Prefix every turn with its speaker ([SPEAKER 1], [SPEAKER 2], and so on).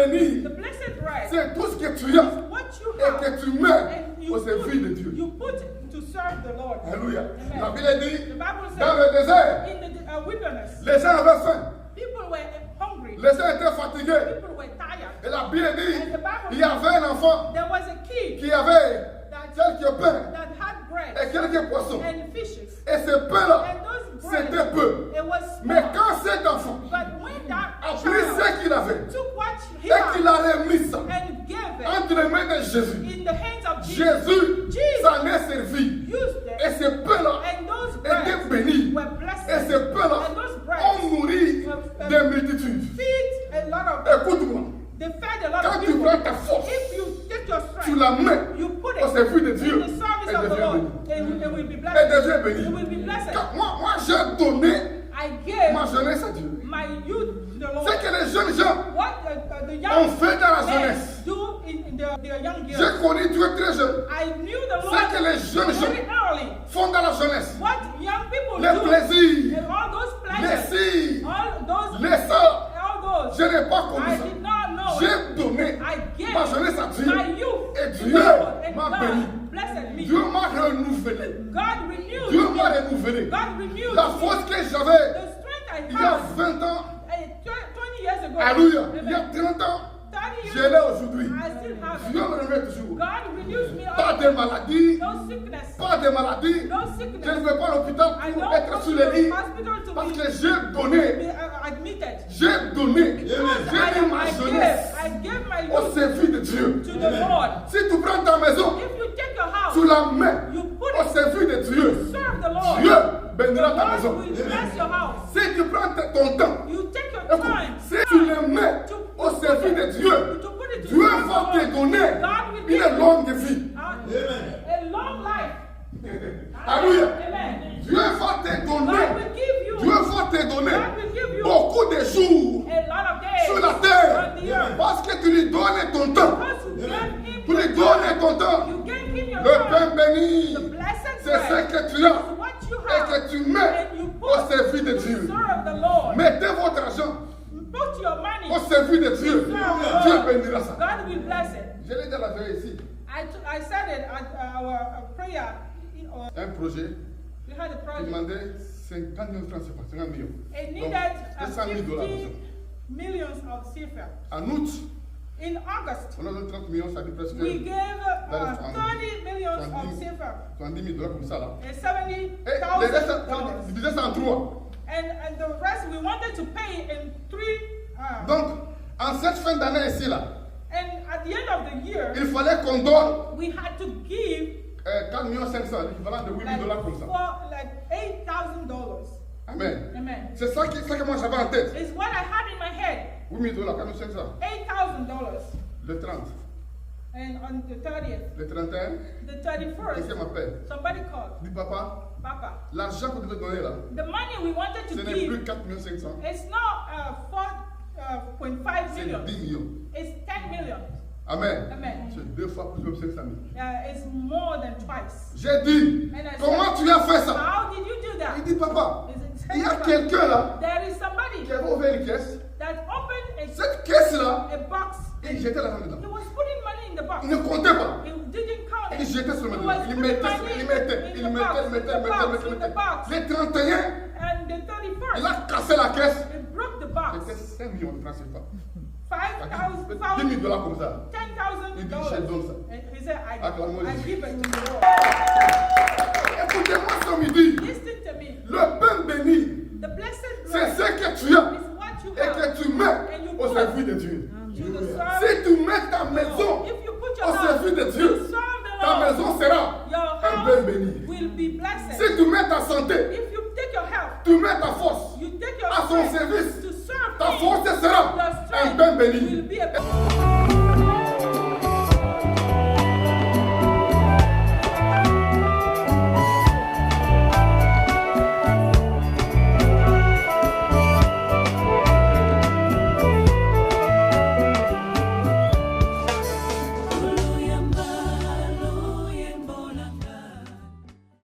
[SPEAKER 1] béni,
[SPEAKER 2] The blessed bread
[SPEAKER 1] c'est tout ce que tu
[SPEAKER 2] is
[SPEAKER 1] as
[SPEAKER 2] what you
[SPEAKER 1] et
[SPEAKER 2] have.
[SPEAKER 1] que tu mets
[SPEAKER 2] And you
[SPEAKER 1] au service de Dieu.
[SPEAKER 2] put to serve the Lord.
[SPEAKER 1] Alléluia.
[SPEAKER 2] Amen.
[SPEAKER 1] La Bible dit,
[SPEAKER 2] The Bible
[SPEAKER 1] dans
[SPEAKER 2] says
[SPEAKER 1] le désert,
[SPEAKER 2] in the wilderness,
[SPEAKER 1] les gens avaient faim.
[SPEAKER 2] people were hungry.
[SPEAKER 1] Les gens étaient fatigués.
[SPEAKER 2] People were tired.
[SPEAKER 1] Et la Bible dit,
[SPEAKER 2] And the Bible
[SPEAKER 1] il y avait un enfant
[SPEAKER 2] There was a kid
[SPEAKER 1] qui avait
[SPEAKER 2] that
[SPEAKER 1] quelques pains
[SPEAKER 2] had
[SPEAKER 1] et
[SPEAKER 2] bread
[SPEAKER 1] quelques poissons.
[SPEAKER 2] and fishes.
[SPEAKER 1] Et ce pain-là,
[SPEAKER 2] And those
[SPEAKER 1] c'était
[SPEAKER 2] bread,
[SPEAKER 1] peu.
[SPEAKER 2] it was
[SPEAKER 1] Mais
[SPEAKER 2] small.
[SPEAKER 1] quand cet enfant
[SPEAKER 2] But when that
[SPEAKER 1] a pris
[SPEAKER 2] child
[SPEAKER 1] ce qu'il avait
[SPEAKER 2] took what he
[SPEAKER 1] et qu'il
[SPEAKER 2] had
[SPEAKER 1] a remis ça
[SPEAKER 2] and gave it
[SPEAKER 1] entre les mains de Jésus,
[SPEAKER 2] in the hands of Jesus,
[SPEAKER 1] Jésus
[SPEAKER 2] Jesus
[SPEAKER 1] s'en est servi.
[SPEAKER 2] used
[SPEAKER 1] Et
[SPEAKER 2] it,
[SPEAKER 1] ce pain-là
[SPEAKER 2] and those
[SPEAKER 1] était
[SPEAKER 2] bread
[SPEAKER 1] béni.
[SPEAKER 2] were
[SPEAKER 1] Et
[SPEAKER 2] blessed.
[SPEAKER 1] ce pain-là
[SPEAKER 2] And those bread
[SPEAKER 1] ont nourri des multitudes.
[SPEAKER 2] feed a lot of people.
[SPEAKER 1] Écoute-moi,
[SPEAKER 2] They fed a lot
[SPEAKER 1] quand
[SPEAKER 2] of
[SPEAKER 1] tu
[SPEAKER 2] people.
[SPEAKER 1] prends ta force,
[SPEAKER 2] If you take your
[SPEAKER 1] tu
[SPEAKER 2] strength,
[SPEAKER 1] la mets
[SPEAKER 2] you put
[SPEAKER 1] au service de
[SPEAKER 2] it
[SPEAKER 1] Dieu,
[SPEAKER 2] in the service
[SPEAKER 1] elle
[SPEAKER 2] of the
[SPEAKER 1] devient
[SPEAKER 2] Lord,
[SPEAKER 1] bénie.
[SPEAKER 2] it will be
[SPEAKER 1] Elle
[SPEAKER 2] blessed.
[SPEAKER 1] devient
[SPEAKER 2] It
[SPEAKER 1] bénie.
[SPEAKER 2] will be blessed.
[SPEAKER 1] Car moi j'ai donné
[SPEAKER 2] I gave
[SPEAKER 1] ma jeunesse à Dieu.
[SPEAKER 2] my youth to the Lord.
[SPEAKER 1] C'est que les jeunes gens
[SPEAKER 2] What the
[SPEAKER 1] ont
[SPEAKER 2] young
[SPEAKER 1] fait dans la
[SPEAKER 2] men
[SPEAKER 1] jeunesse.
[SPEAKER 2] do in their young years.
[SPEAKER 1] J'ai connu Dieu très jeune.
[SPEAKER 2] I knew the Lord
[SPEAKER 1] C'est que les jeunes gens
[SPEAKER 2] very early.
[SPEAKER 1] font dans la jeunesse.
[SPEAKER 2] What young people
[SPEAKER 1] Les
[SPEAKER 2] do
[SPEAKER 1] plaisirs,
[SPEAKER 2] and all those
[SPEAKER 1] les
[SPEAKER 2] pleasures,
[SPEAKER 1] filles,
[SPEAKER 2] all those,
[SPEAKER 1] les sœurs.
[SPEAKER 2] all those.
[SPEAKER 1] Je n'ai pas connu
[SPEAKER 2] I
[SPEAKER 1] ça.
[SPEAKER 2] did not know.
[SPEAKER 1] J'ai donné
[SPEAKER 2] I gave
[SPEAKER 1] ma jeunesse à Dieu.
[SPEAKER 2] my youth
[SPEAKER 1] Et
[SPEAKER 2] to
[SPEAKER 1] Dieu
[SPEAKER 2] the Lord, and
[SPEAKER 1] m'a béni.
[SPEAKER 2] God blessed me.
[SPEAKER 1] Dieu m'a renouvelé.
[SPEAKER 2] God renewed
[SPEAKER 1] Dieu
[SPEAKER 2] me.
[SPEAKER 1] m'a renouvelé.
[SPEAKER 2] God renewed
[SPEAKER 1] La
[SPEAKER 2] me.
[SPEAKER 1] force que j'avais
[SPEAKER 2] The strength I
[SPEAKER 1] il y a
[SPEAKER 2] had
[SPEAKER 1] 20 ans,
[SPEAKER 2] 20 years ago.
[SPEAKER 1] alléluia,
[SPEAKER 2] Amen.
[SPEAKER 1] il y a 30 ans,
[SPEAKER 2] 30
[SPEAKER 1] je
[SPEAKER 2] years
[SPEAKER 1] l'ai aujourd'hui.
[SPEAKER 2] I still have
[SPEAKER 1] Dieu
[SPEAKER 2] it.
[SPEAKER 1] me remet toujours.
[SPEAKER 2] God renews me
[SPEAKER 1] Pas
[SPEAKER 2] all.
[SPEAKER 1] de maladie,
[SPEAKER 2] No sickness.
[SPEAKER 1] pas de maladie.
[SPEAKER 2] No
[SPEAKER 1] Je ne
[SPEAKER 2] sickness.
[SPEAKER 1] vais pas à l'hôpital
[SPEAKER 2] I
[SPEAKER 1] pour
[SPEAKER 2] don't
[SPEAKER 1] être
[SPEAKER 2] go
[SPEAKER 1] sur
[SPEAKER 2] to
[SPEAKER 1] le
[SPEAKER 2] the
[SPEAKER 1] lit.
[SPEAKER 2] hospital to
[SPEAKER 1] Parce
[SPEAKER 2] be
[SPEAKER 1] que j'ai donné,
[SPEAKER 2] admitted.
[SPEAKER 1] j'ai donné,
[SPEAKER 2] Because
[SPEAKER 1] j'ai mis ma jeunesse
[SPEAKER 2] I gave my
[SPEAKER 1] au
[SPEAKER 2] youth
[SPEAKER 1] service de Dieu.
[SPEAKER 2] to the Lord.
[SPEAKER 1] Si tu prends ta maison,
[SPEAKER 2] If you take your house,
[SPEAKER 1] tu la mets
[SPEAKER 2] you put
[SPEAKER 1] au
[SPEAKER 2] it
[SPEAKER 1] service de Dieu.
[SPEAKER 2] serve the Lord.
[SPEAKER 1] Dieu
[SPEAKER 2] The
[SPEAKER 1] bénira ta
[SPEAKER 2] Lord
[SPEAKER 1] maison.
[SPEAKER 2] will bless your house.
[SPEAKER 1] Si tu prends ton temps,
[SPEAKER 2] You take your
[SPEAKER 1] écoute,
[SPEAKER 2] time.
[SPEAKER 1] si tu le mets au service de Dieu,
[SPEAKER 2] To put it to
[SPEAKER 1] Dieu
[SPEAKER 2] serve
[SPEAKER 1] va
[SPEAKER 2] the
[SPEAKER 1] te
[SPEAKER 2] Lord.
[SPEAKER 1] donner
[SPEAKER 2] God will give
[SPEAKER 1] une longue vie.
[SPEAKER 2] a long life.
[SPEAKER 1] Alléluia.
[SPEAKER 2] Amen.
[SPEAKER 1] Dieu va te
[SPEAKER 2] God
[SPEAKER 1] donner,
[SPEAKER 2] will give you
[SPEAKER 1] Dieu va te donner
[SPEAKER 2] God will give you
[SPEAKER 1] beaucoup de jours
[SPEAKER 2] a lot of days
[SPEAKER 1] sur la terre
[SPEAKER 2] on the earth.
[SPEAKER 1] parce que tu lui donnes ton temps.
[SPEAKER 2] Because you gave him
[SPEAKER 1] Tu lui
[SPEAKER 2] your
[SPEAKER 1] donnes
[SPEAKER 2] time.
[SPEAKER 1] ton temps.
[SPEAKER 2] You gave him your
[SPEAKER 1] Le
[SPEAKER 2] time.
[SPEAKER 1] pain béni,
[SPEAKER 2] The blessed
[SPEAKER 1] c'est ce
[SPEAKER 2] bread
[SPEAKER 1] que tu as
[SPEAKER 2] is what you
[SPEAKER 1] et
[SPEAKER 2] have.
[SPEAKER 1] que tu mets
[SPEAKER 2] And you
[SPEAKER 1] au
[SPEAKER 2] put
[SPEAKER 1] service de
[SPEAKER 2] to
[SPEAKER 1] Dieu.
[SPEAKER 2] serve the Lord.
[SPEAKER 1] Mettez votre argent
[SPEAKER 2] Put your money
[SPEAKER 1] au service de Dieu.
[SPEAKER 2] to serve the
[SPEAKER 1] Dieu
[SPEAKER 2] Lord.
[SPEAKER 1] bénira ça.
[SPEAKER 2] God will bless it.
[SPEAKER 1] Je l'ai dit à la veille ici.
[SPEAKER 2] I said it at our prayer.
[SPEAKER 1] Un projet
[SPEAKER 2] We had a
[SPEAKER 1] qui
[SPEAKER 2] project.
[SPEAKER 1] demandait 50 000 francs, c'est pas 50 millions.
[SPEAKER 2] It
[SPEAKER 1] Donc,
[SPEAKER 2] needed
[SPEAKER 1] 200 000 dollars.
[SPEAKER 2] 50 millions of CFA.
[SPEAKER 1] En août,
[SPEAKER 2] In August,
[SPEAKER 1] on a donné 30 millions, ça dit presque
[SPEAKER 2] we gave
[SPEAKER 1] That is
[SPEAKER 2] 30 millions of CFA.
[SPEAKER 1] 70 000 dollars comme ça là.
[SPEAKER 2] And
[SPEAKER 1] Et le reste,
[SPEAKER 2] $70,000.
[SPEAKER 1] divisé ça en trois.
[SPEAKER 2] And the rest we wanted to pay in three.
[SPEAKER 1] Donc, en cette fin d'année ici là,
[SPEAKER 2] And at the end of the year,
[SPEAKER 1] il fallait qu'on donne
[SPEAKER 2] we had to give
[SPEAKER 1] 4 500 000, l'équivalent de 8 000 dollars comme ça.
[SPEAKER 2] like $8,000.
[SPEAKER 1] Amen.
[SPEAKER 2] Amen.
[SPEAKER 1] C'est ça que moi j'avais en tête.
[SPEAKER 2] It's what I had in my head.
[SPEAKER 1] 8 000 dollars, 4 500.
[SPEAKER 2] $8,000.
[SPEAKER 1] Le 30,
[SPEAKER 2] And on the 30th,
[SPEAKER 1] le 31,
[SPEAKER 2] the
[SPEAKER 1] quelqu'un
[SPEAKER 2] 31st,
[SPEAKER 1] m'appelle.
[SPEAKER 2] somebody called.
[SPEAKER 1] Dis papa,
[SPEAKER 2] Papa,
[SPEAKER 1] l'argent que tu devais donner là,
[SPEAKER 2] the money we wanted
[SPEAKER 1] ce
[SPEAKER 2] to
[SPEAKER 1] n'est plus
[SPEAKER 2] give,
[SPEAKER 1] 4 500 000,
[SPEAKER 2] it's not 4.5
[SPEAKER 1] c'est
[SPEAKER 2] million.
[SPEAKER 1] 10 millions.
[SPEAKER 2] It's 10 million.
[SPEAKER 1] Amen.
[SPEAKER 2] Amen.
[SPEAKER 1] C'est 2 fois plus de 500 000.
[SPEAKER 2] It's more than twice.
[SPEAKER 1] J'ai dit,
[SPEAKER 2] And I
[SPEAKER 1] comment
[SPEAKER 2] said,
[SPEAKER 1] tu as fait ça?
[SPEAKER 2] How did you do that?
[SPEAKER 1] Il dit, papa,
[SPEAKER 2] Is it
[SPEAKER 1] il y a quelqu'un là
[SPEAKER 2] There is somebody
[SPEAKER 1] qui avait ouvert une caisse.
[SPEAKER 2] that opened
[SPEAKER 1] Cette caisse-là,
[SPEAKER 2] a box
[SPEAKER 1] il
[SPEAKER 2] and
[SPEAKER 1] jetait l'argent
[SPEAKER 2] he
[SPEAKER 1] dedans.
[SPEAKER 2] was putting money in the box.
[SPEAKER 1] Il ne comptait pas.
[SPEAKER 2] He didn't count
[SPEAKER 1] Il
[SPEAKER 2] it.
[SPEAKER 1] jetait sur le
[SPEAKER 2] He
[SPEAKER 1] dedans.
[SPEAKER 2] was
[SPEAKER 1] Il
[SPEAKER 2] putting
[SPEAKER 1] mettait,
[SPEAKER 2] money
[SPEAKER 1] il
[SPEAKER 2] in
[SPEAKER 1] mettait, il
[SPEAKER 2] the
[SPEAKER 1] mettait,
[SPEAKER 2] box,
[SPEAKER 1] il mettait,
[SPEAKER 2] in
[SPEAKER 1] il
[SPEAKER 2] the box,
[SPEAKER 1] mettait, il
[SPEAKER 2] in the
[SPEAKER 1] mettait.
[SPEAKER 2] box.
[SPEAKER 1] Les 31,
[SPEAKER 2] And the
[SPEAKER 1] il
[SPEAKER 2] 31st,
[SPEAKER 1] a cassé la caisse.
[SPEAKER 2] he broke the box.
[SPEAKER 1] C'était 5 millions de francs CFA.
[SPEAKER 2] 5,000,
[SPEAKER 1] 10 000 dollars comme ça.
[SPEAKER 2] $10,000.
[SPEAKER 1] Il dit, je donne ça.
[SPEAKER 2] And he said,
[SPEAKER 1] Acclamons
[SPEAKER 2] I
[SPEAKER 1] Jésus.
[SPEAKER 2] give it to the Lord.
[SPEAKER 1] Écoutez-moi ce midi.
[SPEAKER 2] Listen to me.
[SPEAKER 1] Le pain béni,
[SPEAKER 2] The blessed
[SPEAKER 1] c'est
[SPEAKER 2] bread
[SPEAKER 1] ce que tu as
[SPEAKER 2] is what you
[SPEAKER 1] et
[SPEAKER 2] have
[SPEAKER 1] que tu mets au service de Dieu.
[SPEAKER 2] to the
[SPEAKER 1] Si
[SPEAKER 2] serve.
[SPEAKER 1] tu mets ta maison
[SPEAKER 2] If you put your
[SPEAKER 1] au
[SPEAKER 2] house
[SPEAKER 1] service de
[SPEAKER 2] to
[SPEAKER 1] Dieu,
[SPEAKER 2] serve the
[SPEAKER 1] ta
[SPEAKER 2] Lord,
[SPEAKER 1] maison sera
[SPEAKER 2] your
[SPEAKER 1] un pain
[SPEAKER 2] house
[SPEAKER 1] béni.
[SPEAKER 2] will be blessed.
[SPEAKER 1] Si tu mets ta santé,
[SPEAKER 2] If you take your health,
[SPEAKER 1] tu mets ta force
[SPEAKER 2] you take your
[SPEAKER 1] à son
[SPEAKER 2] strength
[SPEAKER 1] service,
[SPEAKER 2] to serve
[SPEAKER 1] ta
[SPEAKER 2] Him,
[SPEAKER 1] force sera
[SPEAKER 2] your
[SPEAKER 1] un
[SPEAKER 2] strength
[SPEAKER 1] pain
[SPEAKER 2] will
[SPEAKER 1] béni.
[SPEAKER 2] be a